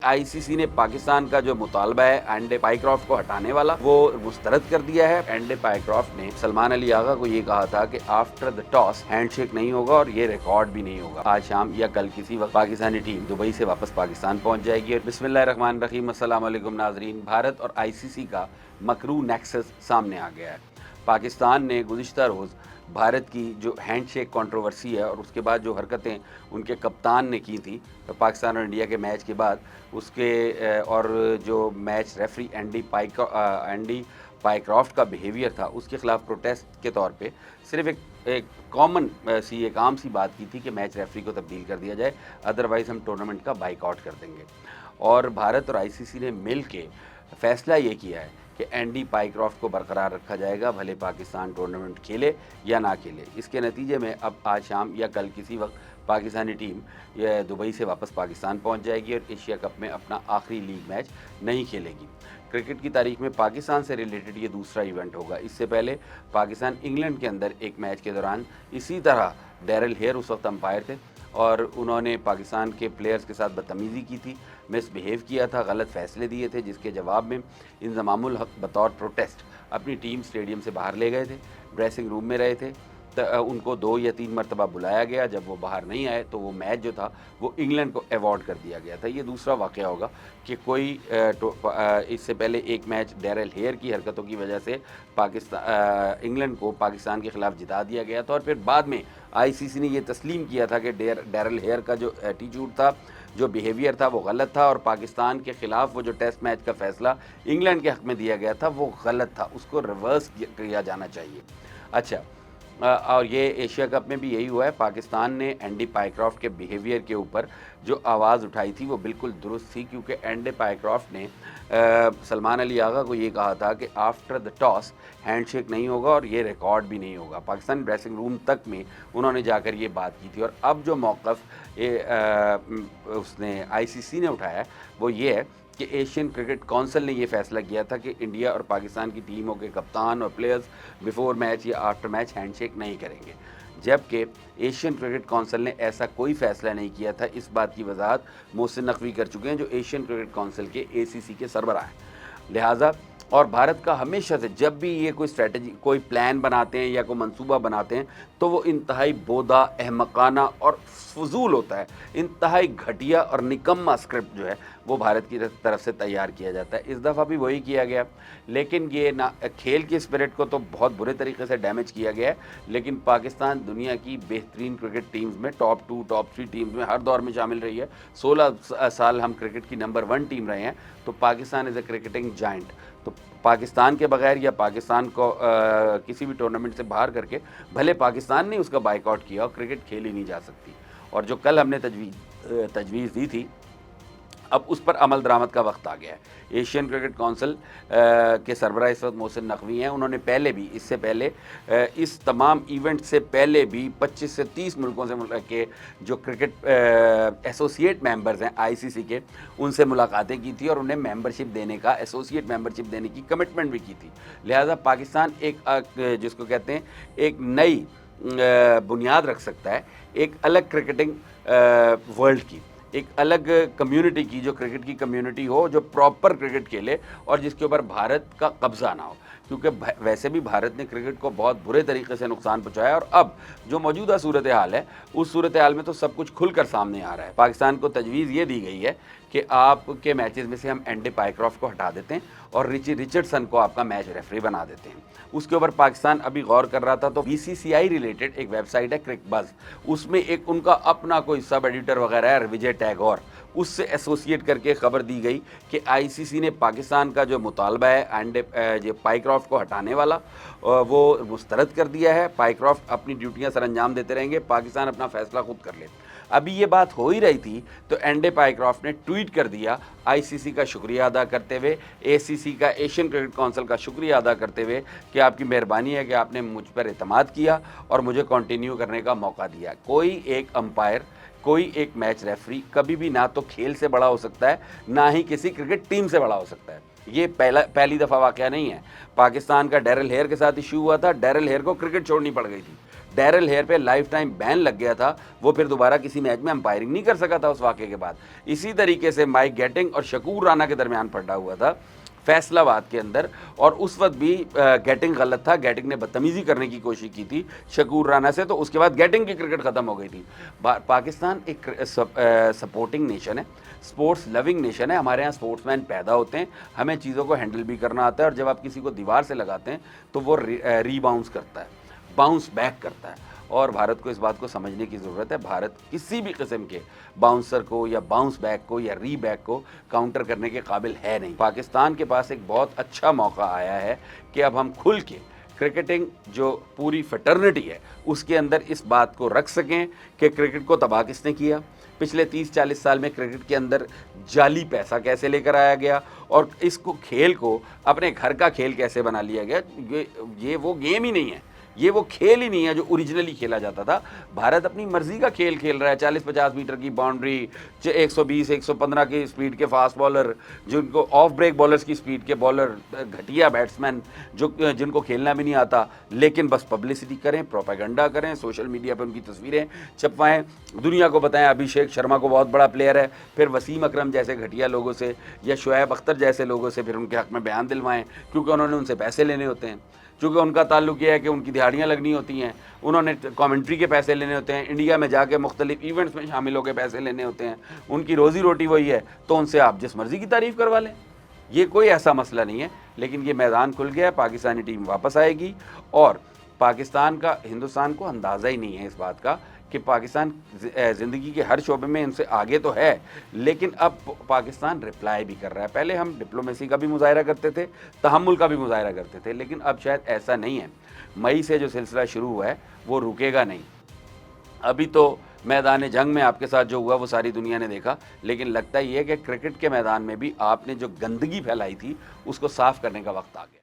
ICC ने पाकिस्तान का जो मुतालबा है एंडे पाइक्रॉफ्ट को हटाने वाला वो मुस्तरद कर दिया है। एंडे पाइक्रॉफ्ट ने सलमान अली आगा को ये कहा था कि आफ्टर द टॉस हैंडशेक नहीं होगा और ये रिकॉर्ड भी नहीं होगा। आज शाम या कल किसी वक्त पाकिस्तानी टीम दुबई से वापस पाकिस्तान पहुंच जाएगी। और बिस्मिल्लाहिर्रहमानिर्रहीम, अस्सलाम वालेकुम नाजरीन। भारत और आईसीसी का मकरू नेक्सस सामने आ गया है। पाकिस्तान ने गुज़िश्ता रोज़ भारत की जो हैंडशेक कंट्रोवर्सी है और उसके बाद जो हरकतें उनके कप्तान ने की थी पाकिस्तान और इंडिया के मैच के बाद उसके और जो मैच रेफरी एंडी पाइक्रॉफ्ट का बिहेवियर था उसके ख़िलाफ़ प्रोटेस्ट के तौर पे सिर्फ एक कॉमन सी एक आम सी बात की थी कि मैच रेफरी को तब्दील कर दिया जाए, अदरवाइज़ हम टूर्नामेंट का बाइकआउट कर देंगे। और भारत और आईसीसी ने मिल के फ़ैसला ये किया है कि एंडी पाइक्रॉफ्ट को बरकरार रखा जाएगा, भले पाकिस्तान टूर्नामेंट खेले या ना खेले। इसके नतीजे में अब आज शाम या कल किसी वक्त पाकिस्तानी टीम ये दुबई से वापस पाकिस्तान पहुंच जाएगी और एशिया कप में अपना आखिरी लीग मैच नहीं खेलेगी। क्रिकेट की तारीख में पाकिस्तान से रिलेटेड ये दूसरा इवेंट होगा। इससे पहले पाकिस्तान इंग्लैंड के अंदर एक मैच के दौरान इसी तरह डैरल हेयर उस वक्त अंपायर थे और उन्होंने पाकिस्तान के प्लेयर्स के साथ बदतमीज़ी की थी, मिसबिहेव किया था, गलत फ़ैसले दिए थे, जिसके जवाब में इंज़मामुल हक़ बतौर प्रोटेस्ट अपनी टीम स्टेडियम से बाहर ले गए थे, ड्रेसिंग रूम में रहे थे। उनको 2 या 3 मरतबा बुलाया गया, जब वो बाहर नहीं आए तो वो मैच जो था वो इंग्लैंड को अवॉर्ड कर दिया गया था। ये दूसरा वाक़या होगा कि कोई इससे पहले एक मैच डैरल हेयर की हरकतों की वजह से इंग्लैंड को पाकिस्तान के ख़िलाफ़ जिता दिया गया था और फिर बाद में आईसीसी ने ये तस्लीम किया था कि डैरल हेयर का जो एटीट्यूड था, जो बिहेवियर था वो गलत था और पाकिस्तान के ख़िलाफ़ वो जो टेस्ट मैच का फ़ैसला इंग्लैंड के हक़ में दिया गया था वो गलत था, उसको रिवर्स किया जाना चाहिए। अच्छा, और ये एशिया कप में भी यही हुआ है। पाकिस्तान ने एंडी पाइक्रॉफ्ट के बिहेवियर के ऊपर जो आवाज़ उठाई थी वो बिल्कुल दुरुस्त थी, क्योंकि एंडी पाइक्रॉफ्ट ने सलमान अली आगा को ये कहा था कि आफ्टर द टॉस हैंडशेक नहीं होगा और ये रिकॉर्ड भी नहीं होगा। पाकिस्तान ड्रेसिंग रूम तक में उन्होंने जाकर ये बात की थी। और अब जो मौक़िफ़ उसने आईसीसी ने उठाया वो ये है कि एशियन क्रिकेट काउंसिल ने ये फ़ैसला किया था कि इंडिया और पाकिस्तान की टीमों के कप्तान और प्लेयर्स बिफोर मैच या आफ्टर मैच हैंडशेक नहीं करेंगे, जबकि एशियन क्रिकेट काउंसिल ने ऐसा कोई फ़ैसला नहीं किया था। इस बात की वजाहत मोहसिन नकवी कर चुके हैं जो एशियन क्रिकेट काउंसिल के एसीसी के सरबराह हैं। लिहाजा और भारत का हमेशा से जब भी ये कोई स्ट्रेटजी, कोई प्लान बनाते हैं या कोई मंसूबा बनाते हैं तो वो इंतहाई बोदा, अहमकाना और फजूल होता है। इंतहाई घटिया और निकम्मा स्क्रिप्ट जो है वो भारत की तरफ से तैयार किया जाता है। इस दफ़ा भी वही किया गया, लेकिन ये ना खेल की स्पिरिट को तो बहुत बुरे तरीके से डैमेज किया गया है। लेकिन पाकिस्तान दुनिया की बेहतरीन क्रिकेट टीम्स में टॉप 2, टॉप 3 टीम्स में हर दौर में शामिल रही है। 16 साल हम क्रिकेट की नंबर 1 टीम रहे हैं, तो Pakistan is a cricketing giant. तो पाकिस्तान के बगैर या पाकिस्तान को किसी भी टूर्नामेंट से बाहर करके भले पाकिस्तान ने उसका बाइकआउट किया और क्रिकेट खेली नहीं जा सकती। और जो कल हमने तजवीज़ दी थी, अब उस पर अमल दरामद का वक्त आ गया है। एशियन क्रिकेट काउंसिल के सरबराह इस वक्त मोहसिन नकवी हैं। उन्होंने पहले भी, इससे पहले इस तमाम इवेंट से पहले भी 25 से 30 मुल्कों से के जो क्रिकेट एसोसिएट मेंबर्स हैं आईसीसी के, उनसे मुलाकातें की थी और उन्हें मेंबरशिप देने का, एसोसिएट मेंबरशिप देने की कमिटमेंट भी की थी। लिहाजा पाकिस्तान एक जिसको कहते हैं एक नई बुनियाद रख सकता है, एक अलग क्रिकेटिंग वर्ल्ड की, एक अलग कम्युनिटी की, जो क्रिकेट की कम्युनिटी हो, जो प्रॉपर क्रिकेट खेले और जिसके ऊपर भारत का कब्ज़ा ना हो। क्योंकि वैसे भी भारत ने क्रिकेट को बहुत बुरे तरीके से नुकसान पहुंचाया और अब जो मौजूदा सूरत हाल है उस सूरत हाल में तो सब कुछ खुलकर सामने आ रहा है। पाकिस्तान को तजवीज़ ये दी गई है कि आपके मैचेस में से हम एंडी पाइक्रॉफ्ट को हटा देते हैं और रिचर्डसन को आपका मैच रेफरी बना देते हैं। उसके ऊपर पाकिस्तान अभी गौर कर रहा था, तो बीसीसीआई रिलेटेड एक वेबसाइट है क्रिकबज़, उसमें एक उनका अपना कोई सब एडिटर वगैरह है विजय टैगोर, उससे एसोसिएट करके खबर दी गई कि आईसीसी ने पाकिस्तान का जो मुतालबा है एंड पाइक्रॉफ्ट को हटाने वाला वो मुस्तरद कर दिया है। पाइक्रॉफ्ट अपनी ड्यूटियां सर अंजाम देते रहेंगे, पाकिस्तान अपना फ़ैसला खुद कर ले। अभी ये बात हो ही रही थी तो एंडे पाइक्रॉफ्ट ने ट्वीट कर दिया आईसीसी का शुक्रिया अदा करते हुए, एसीसी का, एशियन क्रिकेट काउंसिल का शुक्रिया अदा करते हुए कि आपकी मेहरबानी है कि आपने मुझ पर एतमाद किया और मुझे कंटिन्यू करने का मौका दिया। कोई एक अंपायर, कोई एक मैच रेफरी कभी भी ना तो खेल से बड़ा हो सकता है, ना ही किसी क्रिकेट टीम से बड़ा हो सकता है। ये पहली दफ़ा वाक़या नहीं है। पाकिस्तान का डैरल हेयर के साथ इशू हुआ था, डैरल हेयर को क्रिकेट छोड़नी पड़ गई थी। ڈیرل ہیئر پہ لائف ٹائم بین لگ گیا تھا, وہ پھر دوبارہ کسی میچ میں امپائرنگ نہیں کر سکا تھا اس واقعے کے بعد. اسی طریقے سے مائک گیٹنگ اور شکور رانا کے درمیان پھڑا ہوا تھا فیصلہ آباد کے اندر, اور اس وقت بھی گیٹنگ غلط تھا, گیٹنگ نے بدتمیزی کرنے کی کوشش کی تھی شکور رانا سے, تو اس کے بعد گیٹنگ کی کرکٹ ختم ہو گئی تھی. پاکستان ایک سپورٹنگ نیشن ہے, سپورٹس لونگ نیشن ہے, ہمارے ہاں سپورٹس مین پیدا ہوتے ہیں, ہمیں چیزوں کو ہینڈل بھی کرنا آتا ہے, اور جب آپ کسی کو دیوار سے لگاتے ہیں تو وہ ری باؤنس کرتا ہے, باؤنس بیک کرتا ہے, اور بھارت کو اس بات کو سمجھنے کی ضرورت ہے. بھارت کسی بھی قسم کے باؤنسر کو یا باؤنس بیک کو یا ری بیک کو کاؤنٹر کرنے کے قابل ہے نہیں. پاکستان کے پاس ایک بہت اچھا موقع آیا ہے کہ اب ہم کھل کے کرکٹنگ جو پوری فیٹرنٹی ہے اس کے اندر اس بات کو رکھ سکیں کہ کرکٹ کو تباہ کس نے کیا, پچھلے 30-40 سال میں کرکٹ کے اندر جعلی پیسہ کیسے لے کر آیا گیا, اور اس کو کھیل کو اپنے گھر کا کھیل کیسے بنا لیا گیا. یہ وہ گیم ہی نہیں ہے, یہ وہ کھیل ہی نہیں ہے جو اوریجنلی کھیلا جاتا تھا. بھارت اپنی مرضی کا کھیل کھیل رہا ہے, 40-50 میٹر کی باؤنڈری, 120-115 کی سپیڈ کے فاسٹ بالر, جن کو آف بریک بالرز کی سپیڈ کے بالر, گھٹیا بیٹسمین جن کو کھیلنا بھی نہیں آتا, لیکن بس پبلسٹی کریں, پروپیگنڈا کریں, سوشل میڈیا پہ ان کی تصویریں چھپوائیں, دنیا کو بتائیں ابھیشیک شرما کو بہت بڑا پلیئر ہے, پھر وسیم اکرم جیسے گھٹیا لوگوں سے یا شعیب اختر جیسے لوگوں سے پھر ان کے حق میں بیان دلوائیں, کیونکہ انہوں نے ان سے پیسے لینے ہوتے ہیں, چونکہ ان کا تعلق یہ ہے کہ ان کی دہاڑیاں لگنی ہوتی ہیں, انہوں نے کامنٹری کے پیسے لینے ہوتے ہیں, انڈیا میں جا کے مختلف ایونٹس میں شامل ہو کے پیسے لینے ہوتے ہیں, ان کی روزی روٹی وہی ہے, تو ان سے آپ جس مرضی کی تعریف کروا لیں, یہ کوئی ایسا مسئلہ نہیں ہے. لیکن یہ میدان کھل گیا ہے, پاکستانی ٹیم واپس آئے گی, اور پاکستان کا, ہندوستان کو اندازہ ہی نہیں ہے اس بات کا کہ پاکستان زندگی کے ہر شعبے میں ان سے آگے تو ہے, لیکن اب پاکستان رپلائی بھی کر رہا ہے. پہلے ہم ڈپلومیسی کا بھی مظاہرہ کرتے تھے, تحمل کا بھی مظاہرہ کرتے تھے, لیکن اب شاید ایسا نہیں ہے. مئی سے جو سلسلہ شروع ہوا ہے وہ رکے گا نہیں. ابھی تو میدان جنگ میں آپ کے ساتھ جو ہوا وہ ساری دنیا نے دیکھا, لیکن لگتا یہ ہے کہ کرکٹ کے میدان میں بھی آپ نے جو گندگی پھیلائی تھی اس کو صاف کرنے کا وقت آ گیا.